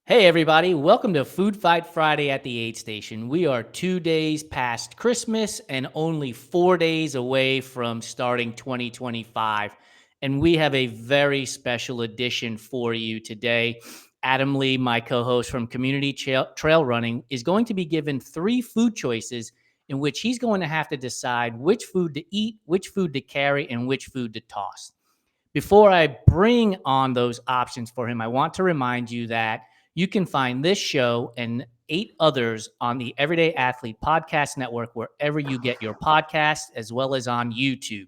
Hey, everybody. Welcome to Food Fight Friday at the Aid Station. We are 2 days past Christmas and only 4 days away from starting 2025. And we have a very special edition for you today. Adam Lee, my co host from Community Trail Running, is going to be given 3 food choices in which he's going to have to decide which food to eat, which food to carry, and which food to toss. Before I bring on those options for him, I want to remind you that you can find this show and 8 others on the Everyday Athlete Podcast Network, wherever you get your podcasts, as well as on YouTube.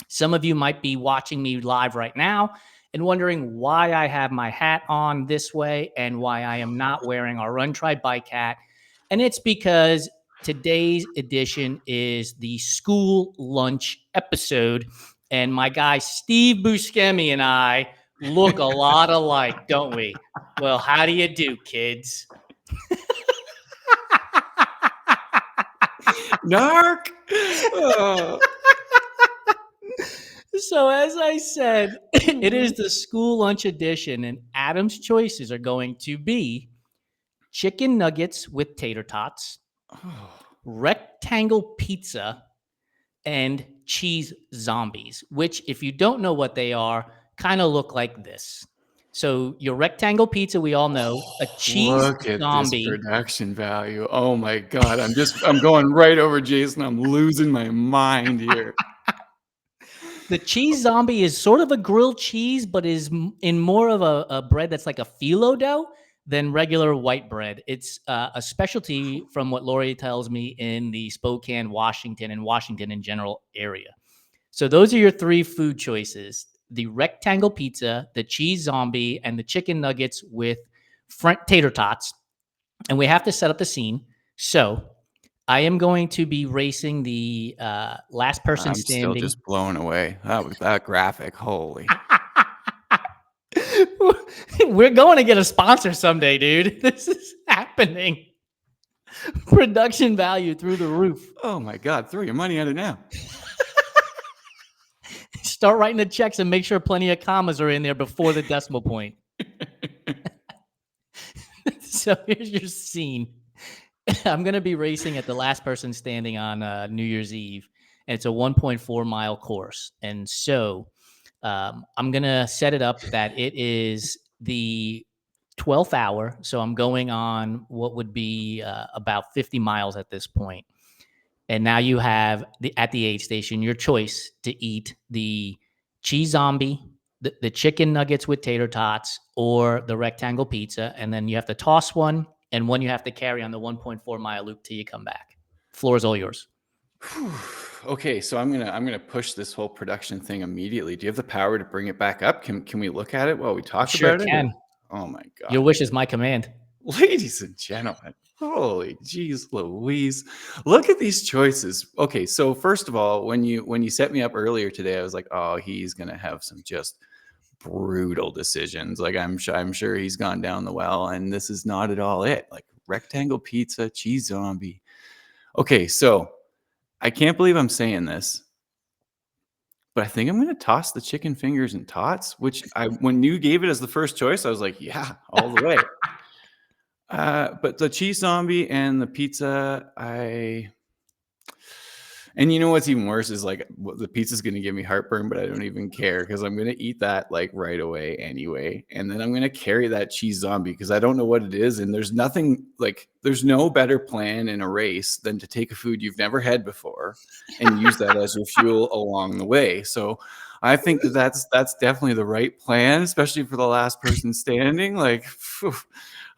Some of you might be watching me live right now and wondering why I have my hat on this way and why I am not wearing our Run Try Bike hat. And it's because today's edition is the school lunch episode. And my guy, Steve Buscemi, and I look a lot alike, don't we? Well, how do you do, kids? Narc. Oh. So, as I said, it is the school lunch edition, and Adam's choices are going to be chicken nuggets with tater tots, rectangle pizza, and cheese zombies, which, if you don't know what they are, kind of look like this. So, your rectangle pizza, we all know, a cheese Look at zombie. this production value. Oh my God. I'm going right over Jason. I'm losing my mind here. The cheese zombie is sort of a grilled cheese, but is in more of a bread that's like a phyllo dough than regular white bread. It's a specialty, from what Lori tells me, in the Spokane, Washington, and Washington in general area. So those are your 3 food choices: the rectangle pizza, the cheese zombie, and the chicken nuggets with tater tots. And we have to set up the scene. So I am going to be racing the last person I'm still standing. just blown away. That graphic. Holy. We're going to get a sponsor someday, dude. This is happening. Production value through the roof. Oh my God. Throw your money at it now. Start writing the checks and make sure plenty of commas are in there before the decimal point. So here's your scene. I'm going to be racing at the last person standing on New Year's Eve, and it's a 1.4 mile course. And so I'm going to set it up that it is the 12th hour. So I'm going on what would be about 50 miles at this point. And now you have at the aid station your choice to eat the cheese zombie, the chicken nuggets with tater tots, or the rectangle pizza. And then you have to toss one, and one you have to carry on the 1.4 mile loop till you come back. Floor is all yours. Okay, so I'm gonna push this whole production thing immediately. Do you have the power to bring it back up? Can we look at it while we talk Sure about can. it? Oh my God. Your wish is my command. Ladies and gentlemen, holy geez Louise. Look at these choices. Okay, so first of all, when you set me up earlier today, I was like, oh, he's gonna have some just brutal decisions. Like I'm sure he's gone down the well, and this is not at all it. Like rectangle pizza, cheese zombie. Okay, so I can't believe I'm saying this, but I think I'm going to toss the chicken fingers and tots, which when you gave it as the first choice, I was like, yeah, all the way. But the cheese zombie and the pizza, and you know what's even worse is like the pizza's going to give me heartburn, but I don't even care because I'm going to eat that like right away anyway. And then I'm going to carry that cheese zombie because I don't know what it is. And there's no better plan in a race than to take a food you've never had before and use that as your fuel along the way. So I think that's definitely the right plan, especially for the last person standing. Like, phew,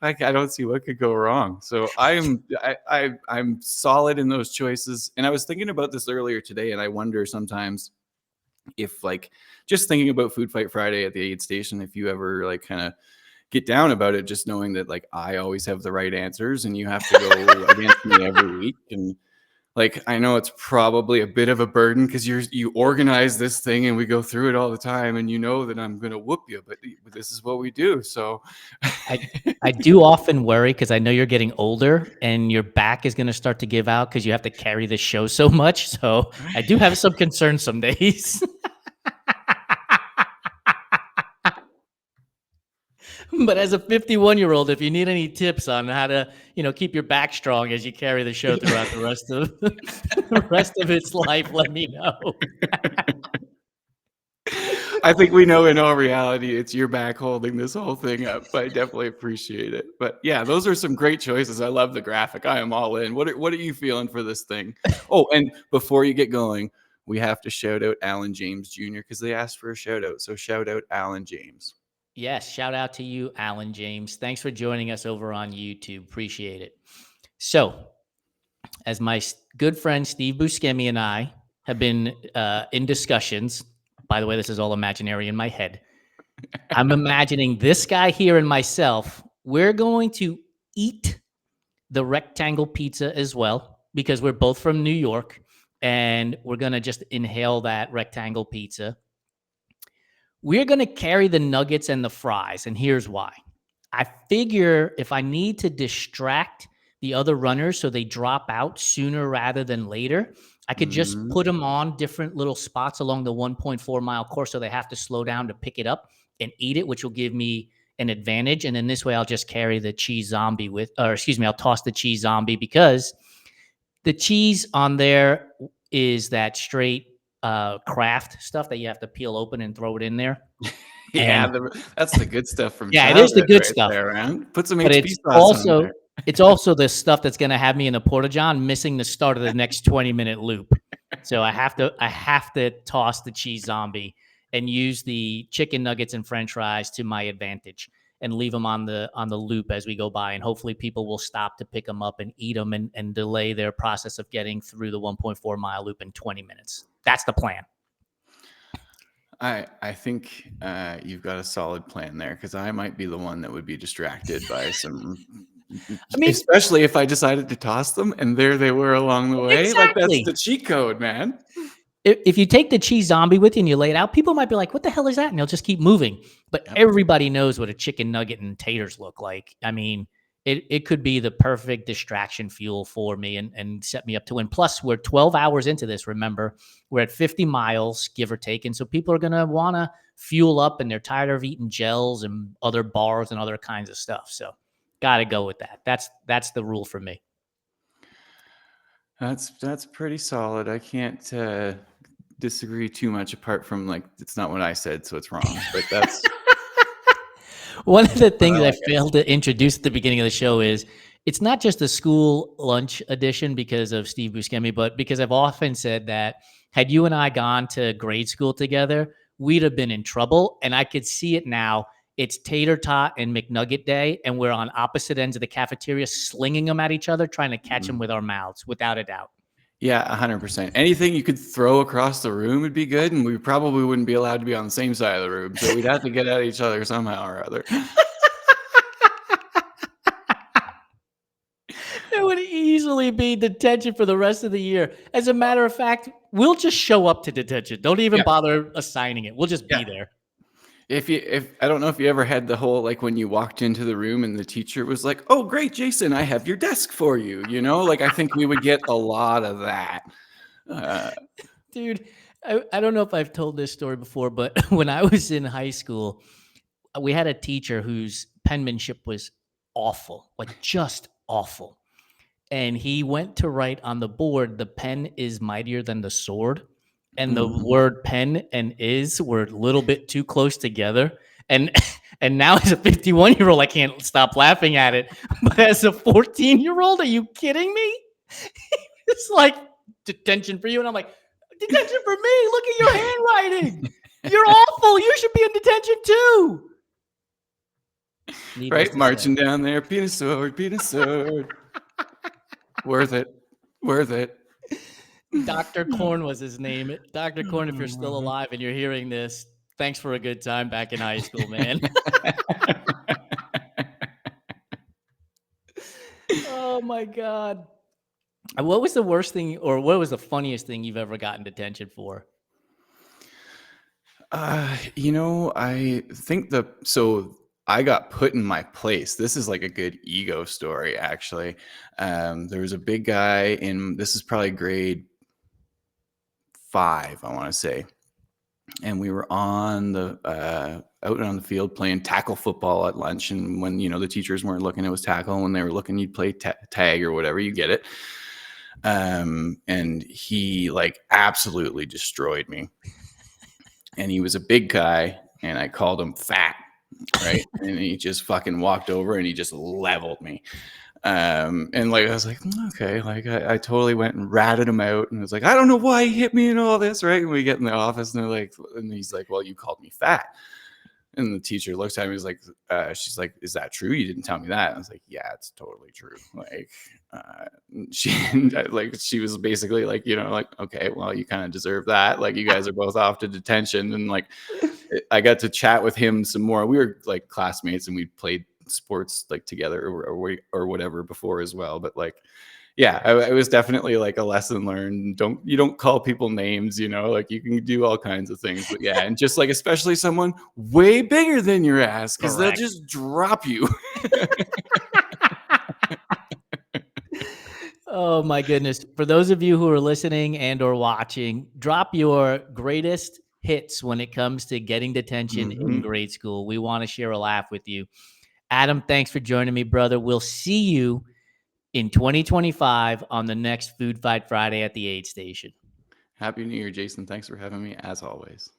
I don't see what could go wrong. So I'm solid in those choices. And I was thinking about this earlier today, and I wonder sometimes if, like, just thinking about Food Fight Friday at the aid station, if you ever like kind of get down about it, just knowing that like I always have the right answers and you have to go against me every week. And like, I know it's probably a bit of a burden because you organize this thing and we go through it all the time, and you know that I'm going to whoop you, but this is what we do. So I do often worry because I know you're getting older and your back is going to start to give out because you have to carry the show so much. So I do have some concerns some days. But as a 51-year-old, if you need any tips on how to, keep your back strong as you carry the show throughout the rest of the rest of its life, let me know. I think we know in all reality it's your back holding this whole thing up. But I definitely appreciate it. But yeah, those are some great choices. I love the graphic. I am all in. What are you feeling for this thing? Oh, and before you get going, we have to shout out Alan James Jr. because they asked for a shout out. So shout out Alan James. Yes, shout out to you, Alan James. Thanks for joining us over on YouTube. Appreciate it. So, as my good friend Steve Buscemi and I have been in discussions, by the way, this is all imaginary in my head. I'm imagining this guy here and myself, we're going to eat the rectangle pizza as well because we're both from New York and we're going to just inhale that rectangle pizza. We're going to carry the nuggets and the fries, and here's why. I figure if I need to distract the other runners so they drop out sooner rather than later, I could just Mhm. put them on different little spots along the 1.4-mile course so they have to slow down to pick it up and eat it, which will give me an advantage. And then this way I'll just carry the cheese zombie I'll toss the cheese zombie because the cheese on there is that straight craft stuff that you have to peel open and throw it in there. Yeah, And that's the good stuff from yeah, it is the childhood good right stuff, there, man. Put some but HP sauce on there. it's also the stuff that's gonna have me in the porta john missing the start of the next 20-minute loop. So I have to toss the cheese zombie and use the chicken nuggets and french fries to my advantage and leave them on the loop as we go by, and hopefully people will stop to pick them up and eat them and delay their process of getting through the 1.4-mile loop in 20 minutes. That's the plan. I think you've got a solid plan there because I might be the one that would be distracted by some, I mean, especially if I decided to toss them and there they were along the way. Like that's the exactly. cheat code, man. If you take the cheese zombie with you and you lay it out, people might be like, "What the hell is that?" And they'll just keep moving. But Yep. everybody knows what a chicken nugget and taters look like. I mean, it could be the perfect distraction fuel for me and set me up to win. Plus, we're 12 hours into this. Remember, we're at 50 miles, give or take, and so people are gonna want to fuel up, and they're tired of eating gels and other bars and other kinds of stuff. So, got to go with that. That's the rule for me. That's pretty solid. I can't disagree too much apart from like it's not what I said, so it's wrong. But that's One of the but I things I like it. failed to introduce at the beginning of the show is it's not just a school lunch edition because of Steve Buscemi, but because I've often said that had you and I gone to grade school together, we'd have been in trouble. And I could see it now. It's tater tot and McNugget day, and we're on opposite ends of the cafeteria, slinging them at each other, trying to catch them Mhm. with our mouths, without a doubt. Yeah, 100%. Anything you could throw across the room would be good, and we probably wouldn't be allowed to be on the same side of the room, so we'd have to get at each other somehow or other. It would easily be detention for the rest of the year. As a matter of fact, we'll just show up to detention. Don't even Yeah, bother assigning it. We'll just yeah. be there. If I don't know if you ever had the whole, like, when you walked into the room and the teacher was like, "Oh, great, Jason, I have your desk for you," you know? Like, I think we would get a lot of that. Uh, Dude, I don't know if I've told this story before, but when I was in high school, we had a teacher whose penmanship was awful, like just awful. And he went to write on the board, "The pen is mightier than the sword." And the mhm. word pen and is were a little bit too close together. And and now as a 51-year-old, I can't stop laughing at it. But as a 14-year-old, are you kidding me? It's like detention for you. And I'm like, detention for me. Look at your handwriting. You're awful. You should be in detention too. Needless Right? to say. Marching down there, penis sword, penis sword. Worth it. Worth it. Dr. Corn was his name. Dr. Corn, if you're still alive and you're hearing this, thanks for a good time back in high school, man. Oh my God. What was the worst thing or what was the funniest thing you've ever gotten detention for? I think so I got put in my place. This is like a good ego story, actually. There was a big guy this is probably grade 5, I want to say. and we were on the out on the field playing tackle football at lunch. And when the teachers weren't looking, it was tackle. And when they were looking, you'd play tag or whatever. You get it. And he like absolutely destroyed me. And he was a big guy, and I called him fat, right? And he just fucking walked over and he just leveled me. And like I was like, okay, like I totally went and ratted him out, and was like, I don't know why he hit me and all this, right? And we get in the office, and he's like, well, you called me fat. And the teacher looks at me, he's like, she's like, is that true? You didn't tell me that. I was like, yeah, it's totally true. Like, she was basically like, like, okay, well, you kind of deserve that. Like, you guys are both off to detention. And like, I got to chat with him some more. We were like classmates, and we played sports like together or whatever before as well. But like, yeah, it was definitely like a lesson learned. You don't call people names, like you can do all kinds of things. But yeah, and just like especially someone way bigger than your ass, because they'll just drop you. Oh my goodness. For those of you who are listening and or watching, drop your greatest hits when it comes to getting detention in grade school. We want to share a laugh with you. Adam, thanks for joining me, brother. We'll see you in 2025 on the next Food Fight Friday at the aid station. Happy New Year, Jason. Thanks for having me, as always.